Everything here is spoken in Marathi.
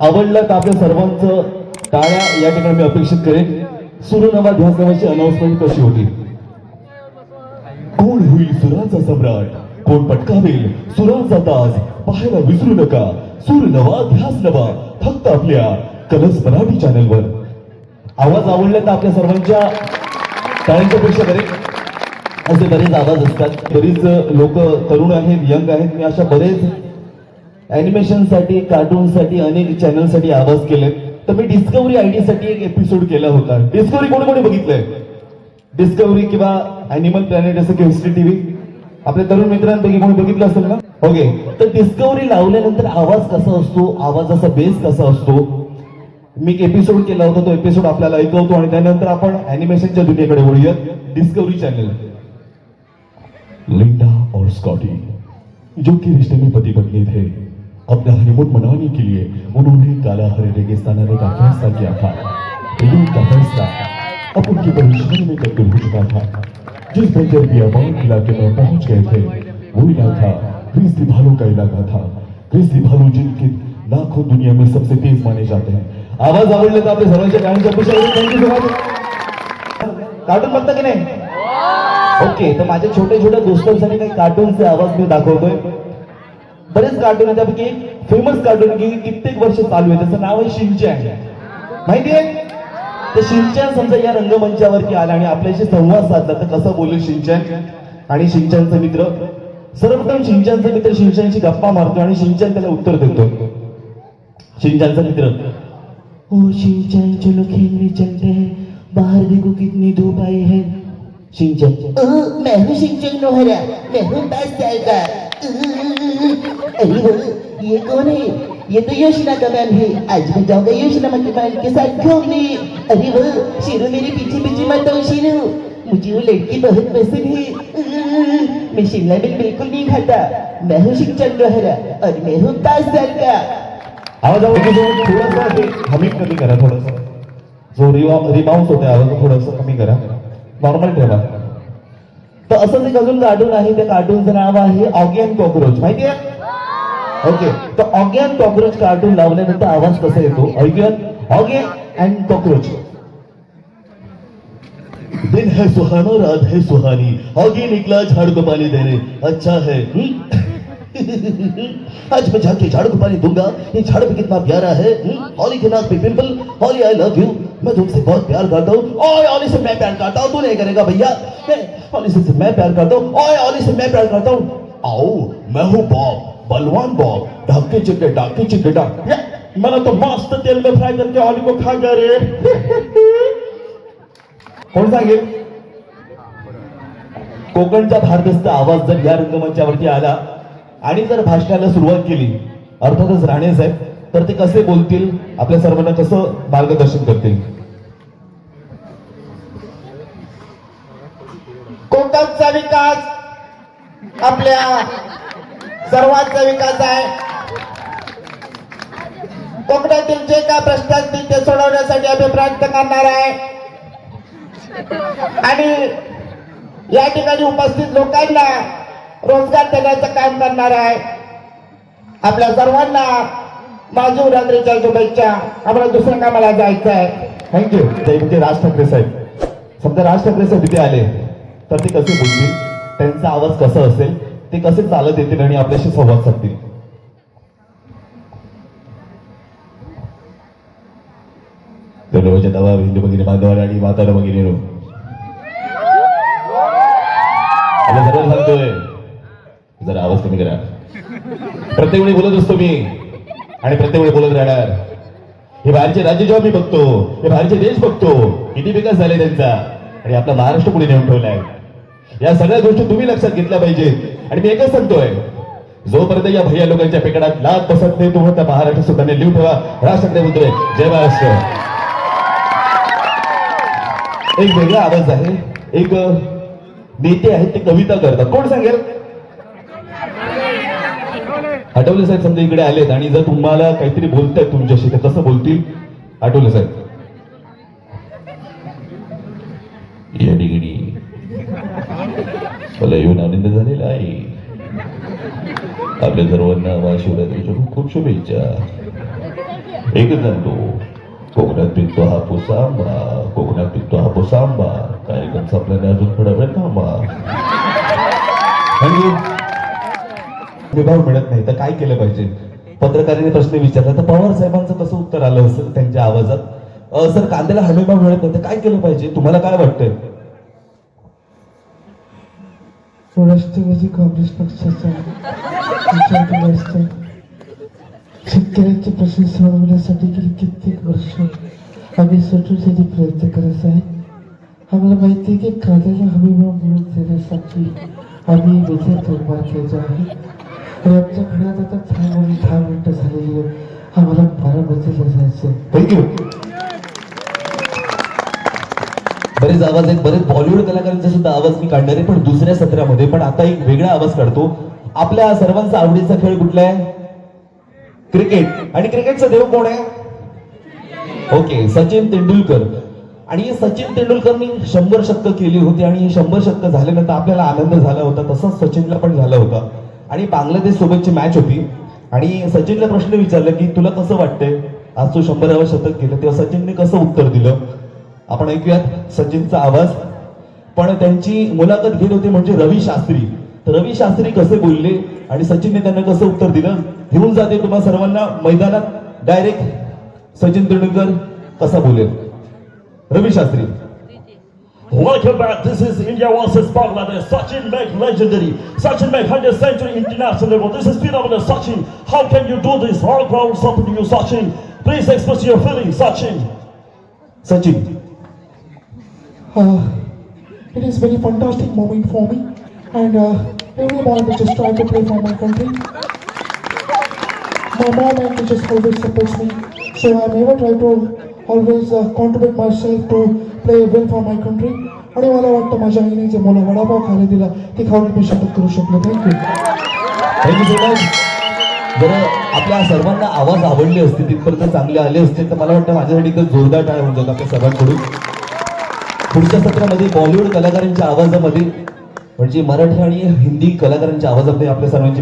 आवडलं तर आपल्या सर्वांचं टाळ्या या ठिकाणी मी अपेक्षित करेन. सुरनवा ध्यासनाची अनाउन्समेंट कशी होती? कोण होईल सुराचा सम्राट, कोण पटकावेल सुराचा ताज, पाहायला विसरू नका सूर नवा ध्यास नवा, फक्त आपल्या कलर्स मराठी चॅनलवर. आवाज आवडला तर आपल्या सर्वांच्या टाळ्यांच्या पेक्षा असे बरेच आवाज असतात. बरीच लोक तरुण आहेत, यंग आहेत. मी अशा बरेच ॲनिमेशनसाठी, कार्टूनसाठी, अनेक चॅनलसाठी आवाज केले. तर मी डिस्कवरी आयडी साठी एक एपिसोड केला होता. डिस्कवरी कोणी कोणी बघितलंय? डिस्कवरी किंवा ॲनिमल प्लॅनेट असं की हिस्ट्री टीव्ही आपल्या तरुण मित्रांपैकी कोणी बघितलं असेल ना? ओके. तर डिस्कवरी लावल्यानंतर आवाज कसा असतो, आवाजाचा बेस कसा असतो, मी एक एपिसोड केला होता. तो एपिसोड आपल्याला ऐकवतो आणि त्यानंतर आपण ॲनिमेशनच्या दुनियेकडे वळूयात. Discovery channel. लिंडा और स्कॉटी जो कि रिश्ते में पति पत्नी थे, अपना हनीमून मनाने के लिए उन्होंने काला हरे रेगिस्तान में का फैसला किया था. लेकिन का फैसला अब उनकी परेशानी में तब्दील हो चुका था. जिस बंजर बियाबान इलाके में पहुंच गए थे वो इलाका ग्रिजली भालू का इलाका था. ग्रिजली भालू जिनके लाखों दुनिया में सबसे तेज माने जाते हैं. आवाज आवडले तर आपल्या सर्वांच्या गाण्यांच्या अपेक्षा. Thank you so much. कार्टून बघता की नाही? ओके. तर माझ्या छोट्या छोट्या दोस्तांसाठी काही कार्टूनचे आवाज मी दाखवतोय. बरेच कार्टून आहे, त्यापैकी एक फेमस कार्टून की कित्येक वर्ष चालू आहे, त्याचं नाव आहे शिनचॅन. माहितीये? तर शिनचॅन समजा या रंगमंचावरती आला आणि आपल्याशी संवाद साधला तर कसं बोलेल शिनचॅन आणि शिनचॅनचा मित्र. सर्वप्रथम शिनचॅनचा मित्र शिनचॅनची गप्पा मारतो आणि शिनचॅन त्याला उत्तर देतो. शिनचॅनचा मित्र, ओ शिनचॅन चलो खेलने चलते हैं, बाहर देखो कितनी धूप आई है. शिनचैन, मैं हूँ शिनचैन नोहरा, मैं हूँ बस जाएगा. अरे वो ये कौन है? ये तो योशिना का मैम है. आज मैं जाऊंगा योशिना के मैम के साथ घूमने. अरे वो शीरू मेरे पीछे पीछे मत आओ शीरू, मुझे वो लड़की बहुत पसंद है. मैं शिमला मिर्च बिल्कुल नहीं खाता. मैं हूँ शिनचैन नोहरा और मैं हूँ बस जाएगा. आवाज थोडंसं हमी कमी करा, थोडंसं जो रिबाउंस होते आवाज थोडंसं कमी करा, नॉर्मल ठेवा. तर असंच एक अजून कार्टून आहे. त्या कार्टूनचं नाव आहे ऑगी अँड कॉकरोच. माहिती आहे? ओके. तर ऑगी अँड कॉकरोच कार्टून लावल्यानंतर आवाज कसा येतो ऐकूयात. Oggy and cockroach. दिन है सुहाना, रात है सुहानी, ऑगी निकला झाड़ को पानी देने. अच्छा है. आज मैं जाके झाड़ को पानी दूंगा. ये झाड़ पे कितना प्यारा है. ऑली के नाक पे pimple. Ollie I love you, मैं तुमसे बहुत प्यार करता हूँ. ओए ऑली से मैं प्यार करता हूँ, तू नहीं करेगा भैया. ऑली से मैं प्यार करता हूँ. ओए ऑली से मैं प्यार करता हूँ. आओ मैं हूँ बॉब, बलवान बॉब, ढाके चिक्के डाक. मैंने तो मस्त तेल में फ्राई करके ऑली को खा गया रे. कोण सांगेल? कोकणचा भारदस्त आवाज जर या रंगमंचावरती आला आणि जर भाषणाला सुरुवात केली, अर्थातच राणे साहेब, तर ते कसे बोलतील, आपल्या सर्वांना कसं मार्गदर्शन करतील? कोकणचा विकास आपल्या सर्वांचा विकास आहे. कोकणातील जे काय प्रश्न असतील ते सोडवण्यासाठी आम्ही प्रयत्न करणार आहे आणि या ठिकाणी उपस्थित लोकांना रोजगार देण्याचं काम करणार आहे. आपल्या सर्वांना महाशिवरात्रीच्या शुभेच्छा. आम्हाला दुसऱ्या कामाला जायचं आहे. थँक्यू. म्हणजे राज ठाकरे साहेब, समजा राज ठाकरे साहेब इथे आले तर ते कसे बोलतील, त्यांचा आवाज कसा असेल, ते कसे चालत येतील आणि आपल्याशी संवाद साधतील? दवा हिंदू भगिनी बांधवाला आणि माताला भगिनी सर्व सांगतोय, जरा आवाज कमी करा. प्रत्येक वेळी बोलत असतो मी आणि प्रत्येक वेळी बोलत राहणार. हे बाहेरचे राज्य जेव्हा मी बघतो, हे बाहेरचे देश बघतो, किती विकास झाले त्यांचा आणि आपला महाराष्ट्र पुढे नेऊन ठेवलाय. या सगळ्या गोष्टी तुम्ही लक्षात घेतल्या पाहिजेत. आणि मी एकच सांगतोय, जोपर्यंत या भैया लोकांच्या पेकडात लाद बसत नाही तोपर्यंत महाराष्ट्र सुद्धा लिहून ठेवा. राज ठाकरे बोलतोय, जय महाराष्ट्र. एक वेगळा आवाज आहे. एक नेते आहेत, ते कविता करतात. कोण सांगेल? आठवले साहेब समजा इकडे आलेत आणि जर तुम्हाला काहीतरी बोलतायत तुमच्याशी, तर कसं बोलतील? आठवले साहेब, या ठिकाणी मला येऊन आनंद झालेला आहे. आपल्या सर्वांना महाशिवरात्रीच्या खूप खूप शुभेच्छा. एक सांगतो, कोकणात पिकतो हापूस आंबा, कोकणात पिकतो हापूस आंबा, कार्यक्रम आपल्याला अजून थोडा वेळ थांबा. म्हणजे विभाग मिळत नाही तर काय केलं पाहिजे? पत्रकाराने प्रश्न विचारला तर पवार साहेबांचं कसं उत्तर आलं असेल त्यांच्या आवाजात, सर कांद्याला हमीभाव मिळत नाही तर काय केलं पाहिजे? तुम्हाला काय वाटतंय? राष्ट्रवादी काँग्रेस पक्षाचा विचार केला असता शेतकऱ्यांचे प्रश्न सोडवण्यासाठी गेली कित्येक वर्ष आम्ही सटोसाठी प्रयत्न करत आहे. आम्हाला माहिती आहे की कांद्याला हमीभाव मिळवून देण्यासाठी आम्ही विजय तोडमार केला आहे. आणि आमच्या घरात आता 10 मिनिटं झालेली आहे. आम्हाला बारामतीला जायचं. थँक्यू. बरेच आवाज आहेत, बरेच बॉलिवूड कलाकारांचे सुद्धा आवाज मी काढणार आहे, पण दुसऱ्या सत्रामध्ये. पण आता एक वेगळा आवाज काढतो. आपल्या सर्वांचा आवडीचा खेळ कुठला आहे? क्रिकेट. आणि क्रिकेटचा देव कोण आहे? ओके, सचिन तेंडुलकर. आणि सचिन तेंडुलकरनी 100 शतकं केली होती आणि 100 शतकं झाल्यानंतर आपल्याला आनंद झाला होता, तसंच सचिनला पण झाला होता. आणि बांगलादेश सोबतची मॅच होती आणि सचिनला प्रश्न विचारला की तुला कसं वाटतंय आज तू 100वे शतक केलं, तेव्हा सचिनने कसं उत्तर दिलं? आपण ऐकूयात सचिनचा आवाज. पण त्यांची मुलाखत घेत होते म्हणजे रवी शास्त्री. तर रवी शास्त्री कसे बोलले आणि सचिनने त्यांना कसं उत्तर दिलं, घेऊन जाते तुम्हा सर्वांना मैदानात. डायरेक्ट सचिन तेंडुलकर कसा बोलेल. Ravi Shastri. Welcome back. This is India versus Bangladesh. Sachin make legendary. Sachin make 100th century international level. This is phenomenal, Sachin. How can you do this? All crowd supporting you, Sachin. Please express your feelings, Sachin. Sachin. It is very fantastic moment for me, and every ball I just try to play for my country. My mom and just always supports me, so I never try to always contribute myself to play well for my country. आणि मला वाटतं माझ्या आईने जे मला वडापाव खायला दिला ते खाऊन मी शतक करू शकलो. थँक्यू. Thank you so much. जर आपल्या सर्वांना आवाज आवडले असते, तिथपर्यंत चांगले आले असते, तर मला वाटतं माझ्यासाठी तर जोरदार टाळ्या होऊन जात आपल्या सर्वांकडून. पुढच्या सत्रामध्ये बॉलिवूड कलाकारांच्या आवाजामध्ये म्हणजे मराठी आणि हिंदी कलाकारांच्या आवाजामध्ये आपल्या सर्वांची